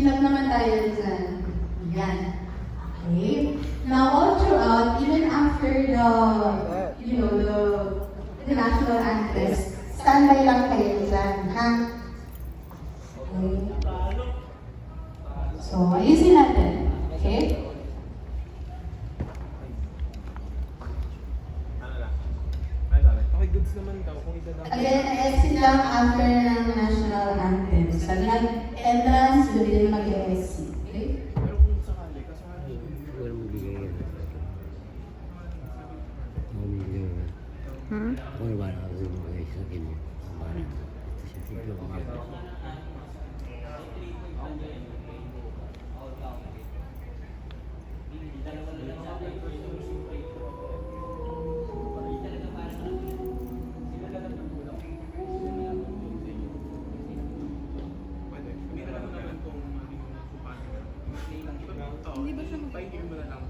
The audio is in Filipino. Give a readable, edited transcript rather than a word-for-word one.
Ingat naman tayo dyan. Yan. Okay? Now, all throughout, even after the, the national anthem, standby lang kayo dyan, ha? Okay? So, ayusin natin. Okay? Okay, goods naman daw kung idadaan. Again, exit lang after ng national anthem. Sa entrance, doon din mag-exit. Okay? Pero kung sakali, kasama Wala mong bigay yan. Wala mong bigay yan. Wala ba na kasi mga isa ganyan. Wala. Ito siya. Ito ko yan. Hindi ba siya magpahingi mo na lang